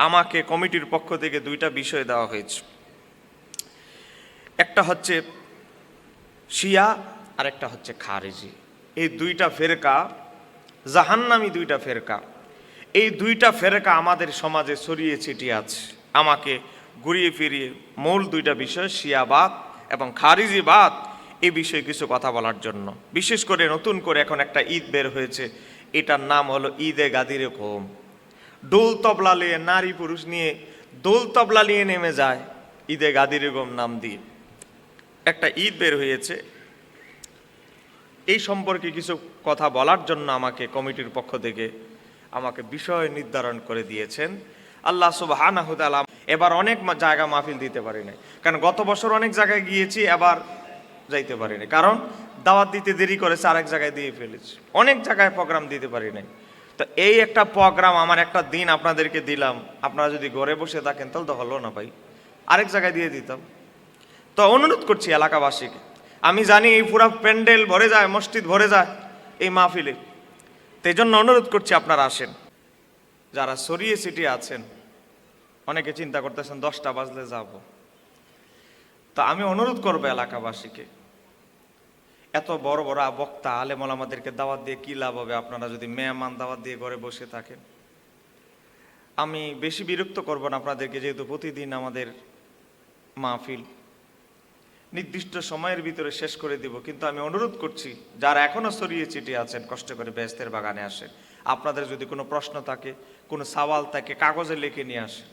আমাকে কমিটির পক্ষ থেকে দুইটা বিষয় দেওয়া হয়েছে। একটা হচ্ছে শিয়া আর একটা হচ্ছে খারেজি। এই দুইটা ফেরকা জাহান্নামী দুইটা ফেরকা। এই দুইটা ফেরকা আমাদের সমাজে ছড়িয়ে ছিটিয়ে আছে। আমাকে ঘুরিয়ে ফিরিয়ে মূল দুইটা বিষয় শিয়াবাদ এবং খারিজিবাদ এই বিষয়ে কিছু কথা বলার জন্য, বিশেষ করে নতুন করে এখন একটা ঈদ বের হয়েছে, এটার নাম হলো ঈদে গাদির কৌম। ডোল তবলা নিয়ে নারী পুরুষ নিয়ে দোল তবলা নিয়ে নেমে যায় ঈদে গাদির কৌম নাম দিয়ে একটা ঈদ বের হয়েছে। এই সম্পর্কে কিছু কথা বলার জন্য আমাকে কমিটির পক্ষ থেকে আমাকে বিষয় নির্ধারণ করে দিয়েছেন আল্লাহ সুবহানাহু ওয়া তাআলা। এবার অনেক জায়গা মাহফিল দিতে পারি নাই, কারণ গত বছর অনেক জায়গায় গিয়েছি, এবার যাইতে পারি নাই, কারণ দাওয়াত দিতে দেরি করেছে, আরেক জায়গায় দিয়ে ফেলেছি, অনেক জায়গায় প্রোগ্রাম দিতে পারি নাই। তো এই একটা প্রোগ্রাম, আমার একটা দিন আপনাদেরকে দিলাম, আপনারা যদি ঘরে বসে থাকেন তাহলে তো হলো না ভাই, আরেক জায়গায় দিয়ে দিতাম। তো অনুরোধ করছি এলাকাবাসীকে, আমি জানি এই পুরা প্যান্ডেল ভরে যায়, মসজিদ ভরে যায় এই মাহফিলে, সেই জন্য অনুরোধ করছি আপনারা আসেন। যারা ছড়িয়ে ছিটিয়ে আছেন, অনেকে চিন্তা করতেছেন 10টা বাজলে যাব, তা আমি অনুরোধ করবো এলাকাবাসীকে, এত বড় বড় বক্তা আলেম ওলামাদেরকে দাওয়াত দিয়ে কি লাভ হবে আপনারা যদি মেহমান দাওয়াত দিয়ে ঘরে বসে থাকেন। আমি বেশি বিরক্ত করব না আপনাদেরকে, যেহেতু প্রতিদিন আমাদের মাহফিল নির্দিষ্ট সময়ের ভিতরে শেষ করে দিব, কিন্তু আমি অনুরোধ করছি যারা এখনো ছড়িয়ে ছিটিয়ে আছেন কষ্ট করে বেহেশতের বাগানে আসেন। আপনাদের যদি কোনো প্রশ্ন থাকে, কোনো সওয়াল থাকে, কাগজে লিখে নিয়ে আসেন।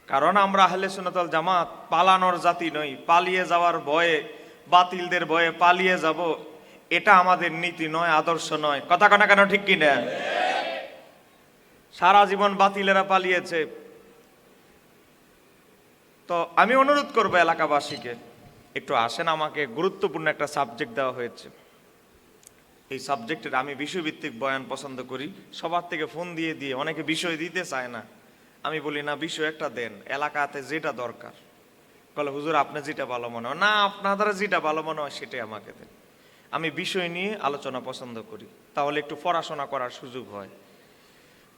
কারণ আমরা আহলে সুন্নাত ওয়াল জামাত পালানোর জাতি নই, পালিয়ে যাওয়ার ভয়ে, বাতিলদের ভয়ে পালিয়ে যাব, এটা আমাদের নীতি নয়, আদর্শ নয়। কথা কানা কেন ঠিক কিনা? সারা জীবন বাতিলেরা পালিয়েছে। তো আমি অনুরোধ করবো এলাকাবাসীকে, একটু আসেন, আমাকে গুরুত্বপূর্ণ একটা সাবজেক্ট দেওয়া হয়েছে। এই সাবজেক্টের আমি বিষয়ভিত্তিক বয়ান পছন্দ করি। সবার থেকে ফোন দিয়ে দিয়ে অনেকে বিষয় দিতে চায় না, আমি বলি না বিষয় একটা দেন, এলাকাতে যেটা দরকার। বলে হুজুর আপনি যেটা ভালো মনে হয়, না আপনারা যেটা ভালো মনে হয় সেটাই আমাকে দেন। আমি বিষয় নিয়ে আলোচনা পছন্দ করি, তাহলে একটু পড়াশোনা করার সুযোগ হয়।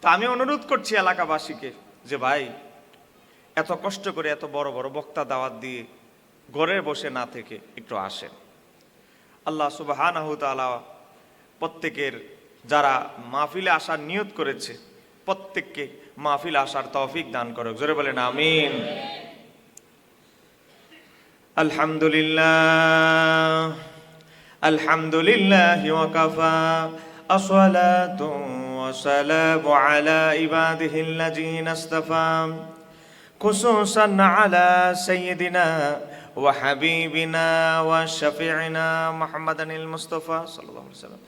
তা আমি অনুরোধ করছি এলাকাবাসীকে যে ভাই, এত কষ্ট করে এত বড় বড় বক্তা দাওয়াত দিয়ে ঘরে বসে না থেকে একটু আসেন। আল্লাহ সুবহানাহু ওয়া তাআলা প্রত্যেকের যারা মাহফিলে আসার নিয়ত করেছে প্রত্যেককে মাহফিলে আসার তৌফিক দান করুক। জোরে বলেন আমিন। আলহামদুলিল্লাহ আলহামদুলিল্লাহি ওয়া কাফা আসসালাতু ওয়াসসালামু আলা ইবাদিহিল্লাযিনা ইসতাফা খুসুসান আলা সাইয়্যিদিনা ওয়া হাবিবিনা ওয়া শাফিঈনা মুহাম্মাদানিল মুস্তাফা সাল্লাল্লাহু আলাইহি ওয়াসাল্লাম